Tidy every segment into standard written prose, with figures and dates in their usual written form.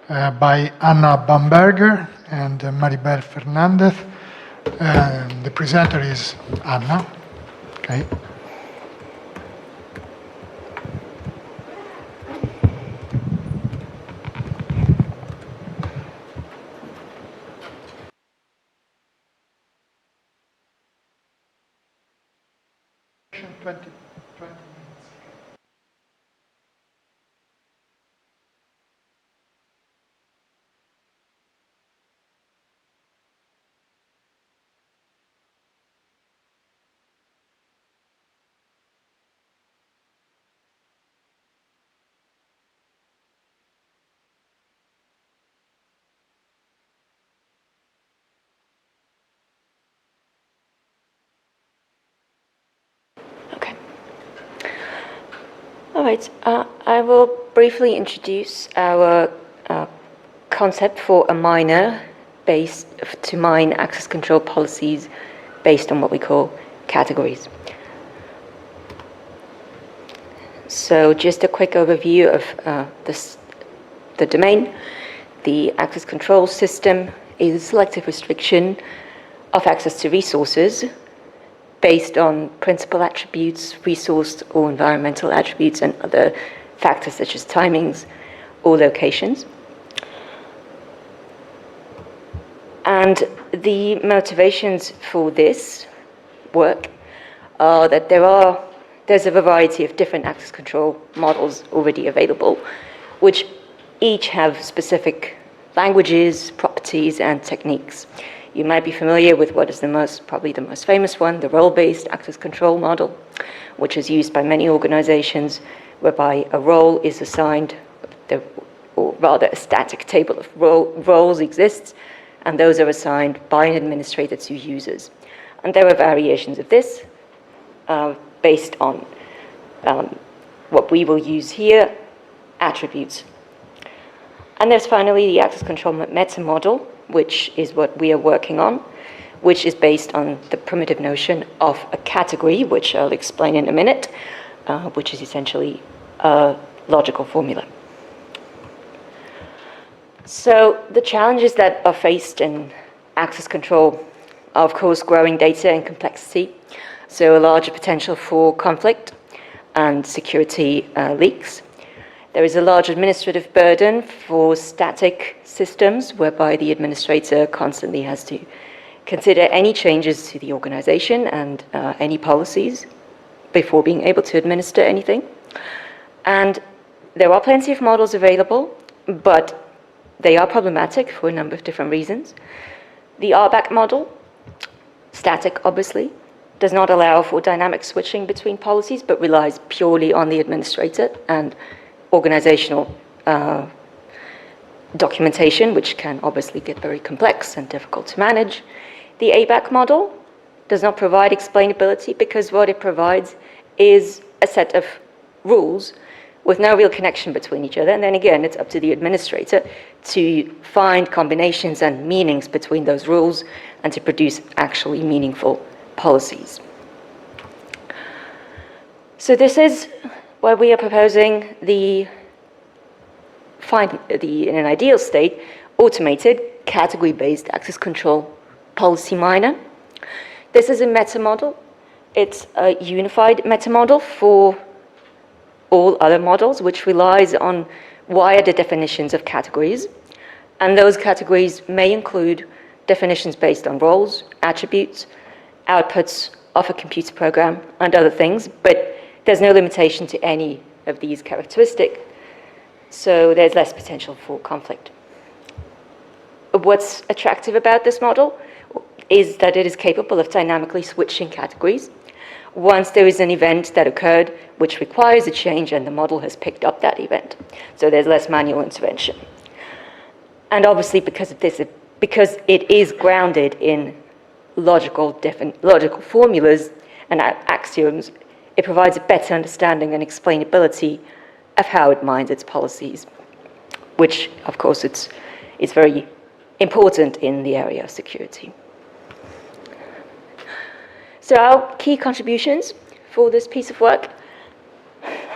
by Anna Bamberger and Maribel Fernandez. The presenter is Anna. Okay. All right, I will briefly introduce our concept for a miner to mine access control policies based on what we call categories. So just a quick overview of the domain. The access control system is a selective restriction of access to resources based on principal attributes, resource or environmental attributes, and other factors such as timings or locations. And the motivations for this work are that there's a variety of different access control models already available, which each have specific languages, properties, and techniques. You might be familiar with what is probably the most famous one, the role-based access control model, which is used by many organizations, whereby a role is assigned, or rather a static table of roles exists, and those are assigned by an administrator to users. And there are variations of this based on what we will use here, attributes. And there's finally the access control meta model, which is what we are working on, which is based on the primitive notion of a category, which I'll explain in a minute, which is essentially a logical formula. So the challenges that are faced in access control are, of course, growing data and complexity, so a larger potential for conflict and security leaks. There is a large administrative burden for static systems, whereby the administrator constantly has to consider any changes to the organization and any policies before being able to administer anything. And there are plenty of models available, but they are problematic for a number of different reasons. The RBAC model, static obviously, does not allow for dynamic switching between policies, but relies purely on the administrator and organizational documentation, which can obviously get very complex and difficult to manage. The ABAC model does not provide explainability because what it provides is a set of rules with no real connection between each other. And then again, it's up to the administrator to find combinations and meanings between those rules and to produce actually meaningful policies. So this is where we are proposing in an ideal state, automated category-based access control policy miner. This is a meta model. It's a unified meta model for all other models, which relies on wider definitions of categories. And those categories may include definitions based on roles, attributes, outputs of a computer program, and other things, but there's no limitation to any of these characteristics, so there's less potential for conflict. What's attractive about this model is that it is capable of dynamically switching categories once there is an event that occurred which requires a change and the model has picked up that event. So there's less manual intervention. And obviously because of this, because it is grounded in logical formulas and axioms, it provides a better understanding and explainability of how it mines its policies, which, of course, it's very important in the area of security. So our key contributions for this piece of work,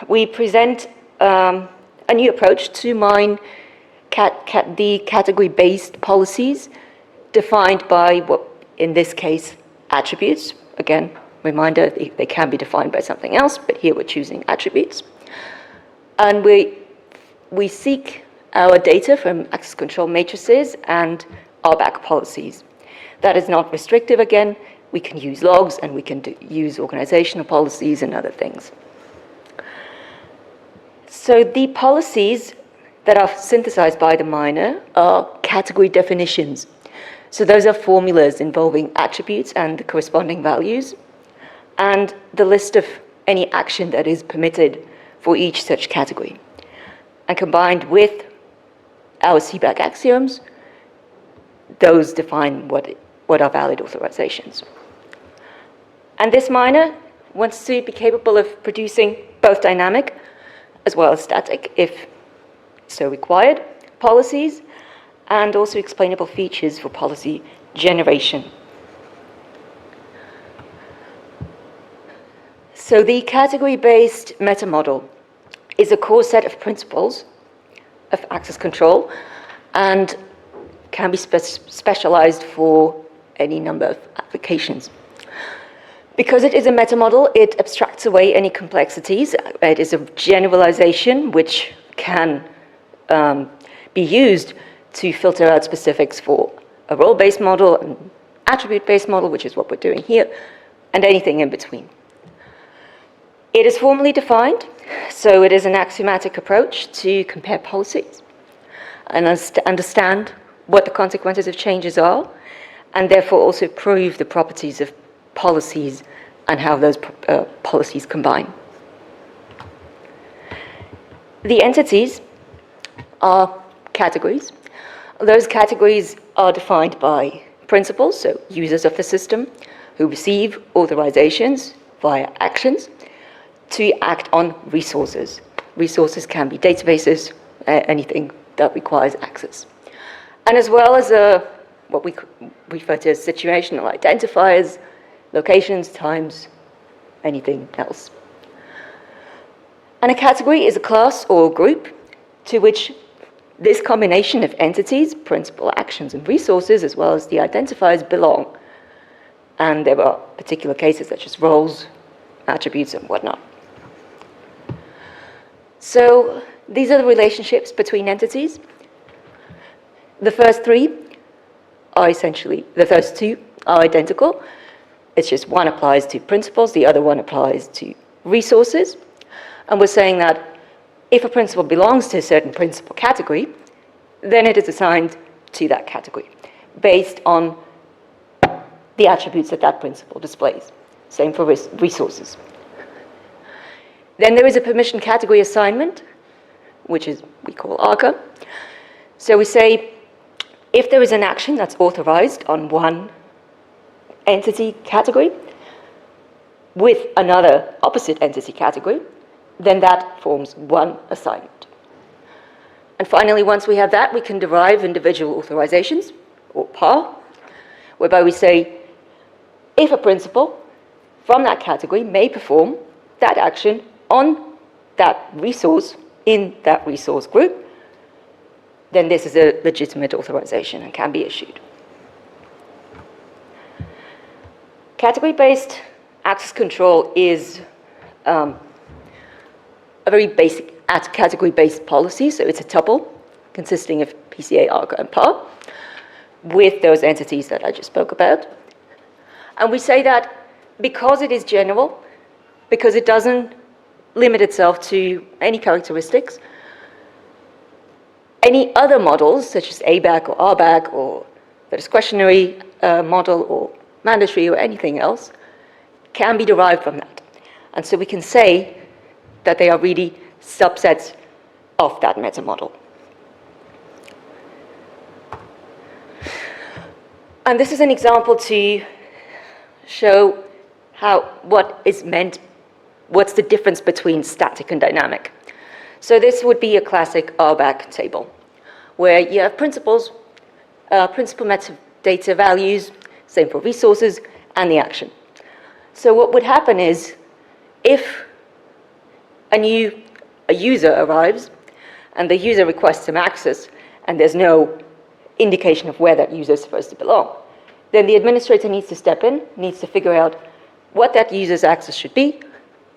we present a new approach to mine the category-based policies defined by what, in this case, attributes. Again, reminder, they can be defined by something else, but here we're choosing attributes. And we seek our data from access control matrices and RBAC policies. That is not restrictive again. We can use logs and we can use organizational policies and other things. So the policies that are synthesized by the miner are category definitions. So those are formulas involving attributes and the corresponding values, and the list of any action that is permitted for each such category. And combined with our CBAC axioms, those define what are valid authorizations. And this miner wants to be capable of producing both dynamic as well as static, if so required, policies, and also explainable features for policy generation. So the category-based meta model is a core set of principles of access control and can be specialized for any number of applications. Because it is a meta model, it abstracts away any complexities. It is a generalization which can be used to filter out specifics for a role-based model, an attribute-based model, which is what we're doing here, and anything in between. It is formally defined, so it is an axiomatic approach to compare policies and understand what the consequences of changes are, and therefore also prove the properties of policies and how those policies combine. The entities are categories. Those categories are defined by principals, so users of the system, who receive authorizations via actions to act on resources. Resources can be databases, anything that requires access. And as well as what we refer to as situational identifiers, locations, times, anything else. And a category is a class or group to which this combination of entities, principal, actions, and resources, as well as the identifiers, belong. And there are particular cases such as roles, attributes, and whatnot. So these are the relationships between entities. The first two are identical. It's just one applies to principals, the other one applies to resources. And we're saying that if a principal belongs to a certain principal category, then it is assigned to that category based on the attributes that that principal displays. Same for resources. Then there is a permission category assignment, which we call ARCA. So we say, if there is an action that's authorized on one entity category with another opposite entity category, then that forms one assignment. And finally, once we have that, we can derive individual authorizations, or PAR, whereby we say, if a principal from that category may perform that action on that resource in that resource group, then this is a legitimate authorization and can be issued. Category-based access control is a very basic category-based policy, so it's a tuple consisting of PCA, ARCA, and PAR with those entities that I just spoke about. And we say that because it is general, because it doesn't limit itself to any characteristics, any other models, such as ABAC or RBAC or the discretionary model or mandatory or anything else, can be derived from that. And so we can say that they are really subsets of that meta model. And this is an example to show what is meant, what's the difference between static and dynamic. So this would be a classic RBAC table, where you have principals, principal metadata values, same for resources, and the action. So what would happen is, if a user arrives, and the user requests some access, and there's no indication of where that user is supposed to belong, then the administrator needs to step in, needs to figure out what that user's access should be,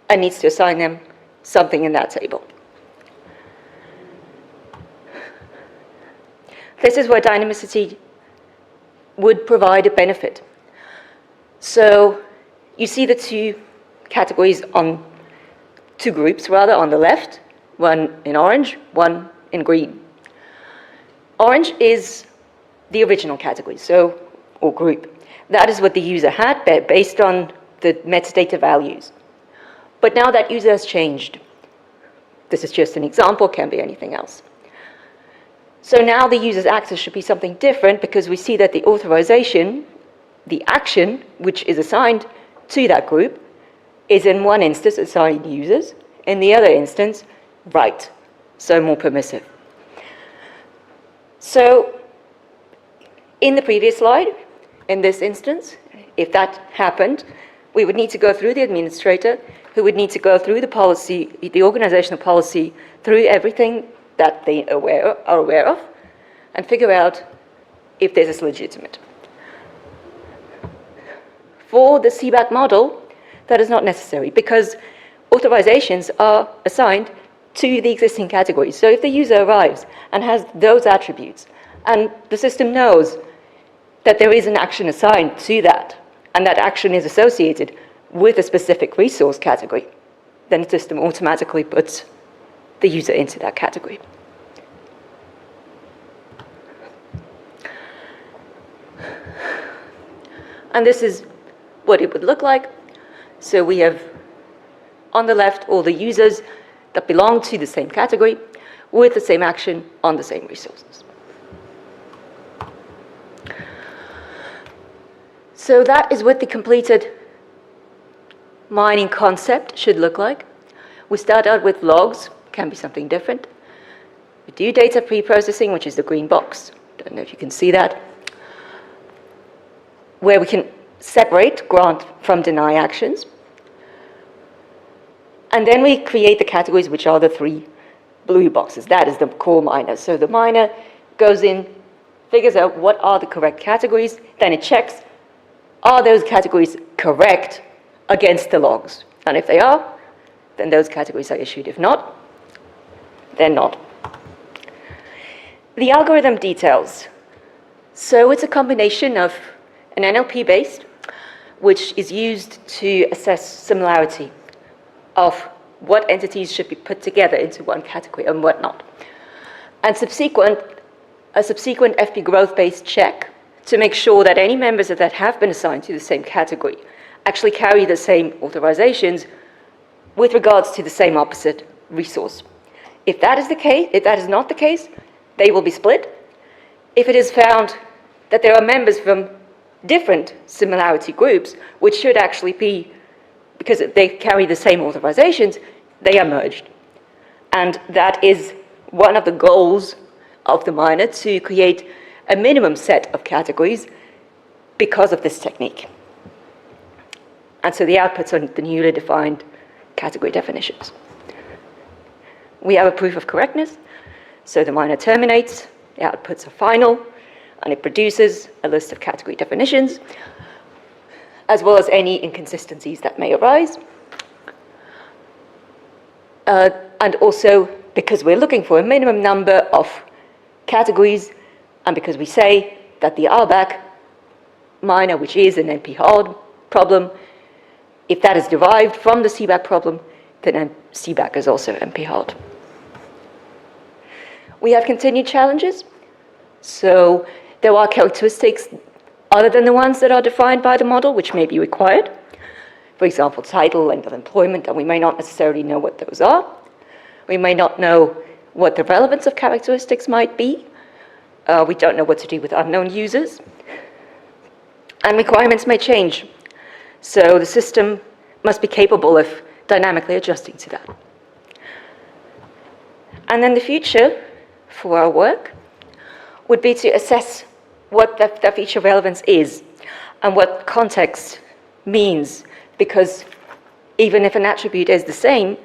and needs to assign them something in that table. This is where dynamicity would provide a benefit. So you see the two categories two groups rather, on the left, one in orange, one in green. Orange is the original category, or group. That is what the user had based on the metadata values. But now that user has changed. This is just an example, can be anything else. So now the user's access should be something different because we see that the authorization, the action, which is assigned to that group, is in one instance assigned users, in the other instance, right, so more permissive. So in the previous slide, in this instance, if that happened, we would need to go through the administrator, who would need to go through the policy, the organizational policy, through everything that they are aware of, and figure out if this is legitimate. For the CBAC model, that is not necessary because authorizations are assigned to the existing categories. So if the user arrives and has those attributes, and the system knows that there is an action assigned to that, and that action is associated with a specific resource category, then the system automatically puts the user into that category. And this is what it would look like. So we have on the left all the users that belong to the same category with the same action on the same resources. So that is what the completed mining concept should look like. We start out with logs, can be something different. We do data pre-processing, which is the green box. Don't know if you can see that. Where we can separate grant from deny actions. And then we create the categories, which are the three blue boxes. That is the core miner. So the miner goes in, figures out what are the correct categories, then it checks, are those categories correct against the logs? And if they are, then those categories are issued. If not, they're not. The algorithm details. So it's a combination of an NLP-based, which is used to assess similarity of what entities should be put together into one category and what not. And a subsequent FP growth-based check to make sure that any members that have been assigned to the same category actually carry the same authorizations with regards to the same opposite resource. If that is the case, if that is not the case, they will be split. If it is found that there are members from different similarity groups, which should actually be, because they carry the same authorizations, they are merged. And that is one of the goals of the miner, to create a minimum set of categories because of this technique. And so the outputs are the newly defined category definitions. We have a proof of correctness. So the miner terminates, the outputs are final, and it produces a list of category definitions, as well as any inconsistencies that may arise. And also, because we're looking for a minimum number of categories, and because we say that the RBAC miner, which is an NP hard problem, if that is derived from the CBAC problem, then CBAC is also NP hard. We have continued challenges. So there are characteristics other than the ones that are defined by the model, which may be required. For example, title, length of employment, and we may not necessarily know what those are. We may not know what the relevance of characteristics might be. We don't know what to do with unknown users. And requirements may change. So the system must be capable of dynamically adjusting to that. And then the future for our work would be to assess what that feature relevance is and what context means, because even if an attribute is the same,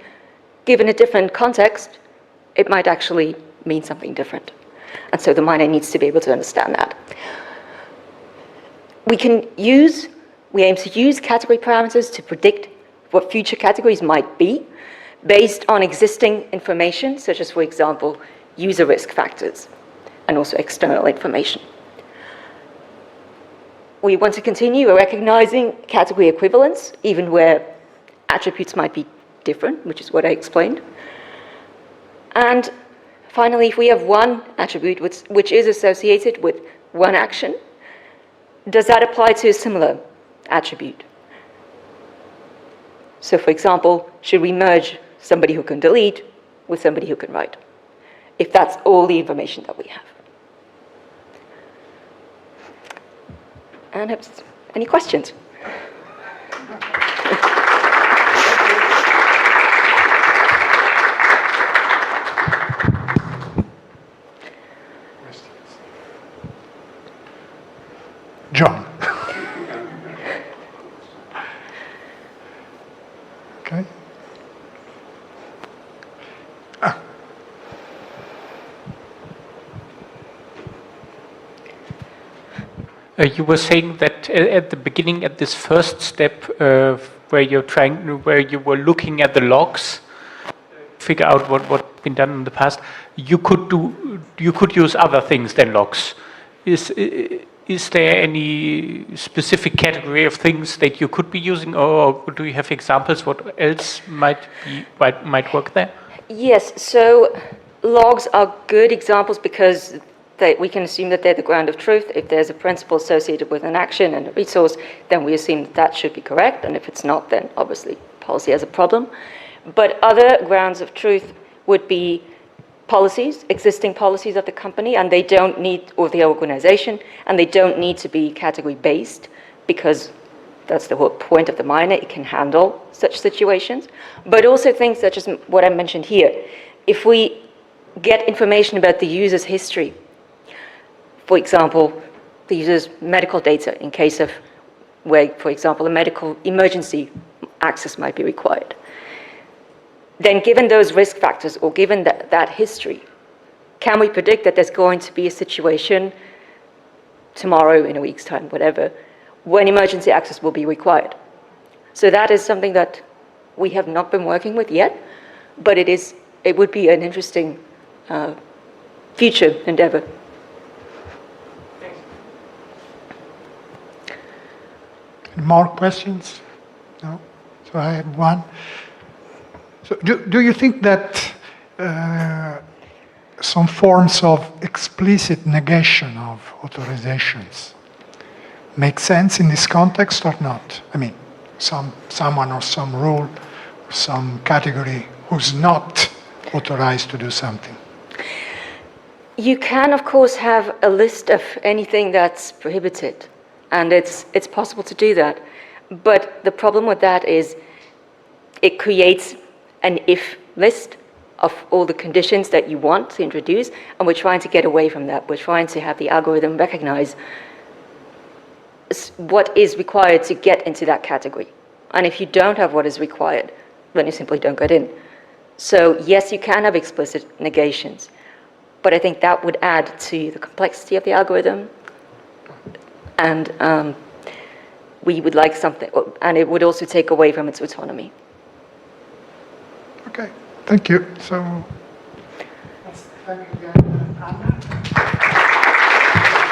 given a different context, it might actually mean something different. And so the miner needs to be able to understand that. We aim to use category parameters to predict what future categories might be based on existing information, such as, for example, user risk factors and also external information. We want to continue recognizing category equivalence, even where attributes might be different, which is what I explained. And finally, if we have one attribute which is associated with one action, does that apply to a similar attribute? So for example, should we merge somebody who can delete with somebody who can write, if that's all the information that we have? And any questions? John. Okay. You were saying that at the beginning, at this first step, where you were looking at the logs, figure out what been done in the past, you could use other things than logs. Is there any specific category of things that you could be using, or do you have examples what else might work there? Yes, so logs are good examples because we can assume that they're the ground of truth. If there's a principle associated with an action and a resource, then we assume that should be correct, and if it's not, then obviously policy has a problem. But other grounds of truth would be policies, existing policies of the company, and they don't need, or the organization, and they don't need to be category-based, because that's the whole point of the miner. It can handle such situations. But also things such as what I mentioned here. If we get information about the user's history, for example, the user's medical data in case of where, for example, a medical emergency access might be required, then given those risk factors or given that history, can we predict that there's going to be a situation tomorrow, in a week's time, whatever, when emergency access will be required? So that is something that we have not been working with yet, but it would be an interesting future endeavor. More questions? No? So I have one. So do you think that some forms of explicit negation of authorizations make sense in this context or not? I mean, someone or some rule or some category who's not authorized to do something. You can, of course, have a list of anything that's prohibited, and it's possible to do that. But the problem with that is it creates an if list of all the conditions that you want to introduce, and we're trying to get away from that. We're trying to have the algorithm recognize what is required to get into that category. And if you don't have what is required, then you simply don't get in. So yes, you can have explicit negations, but I think that would add to the complexity of the algorithm, and we would like something, and it would also take away from its autonomy. Okay, thank you. So, let's thank again Anna.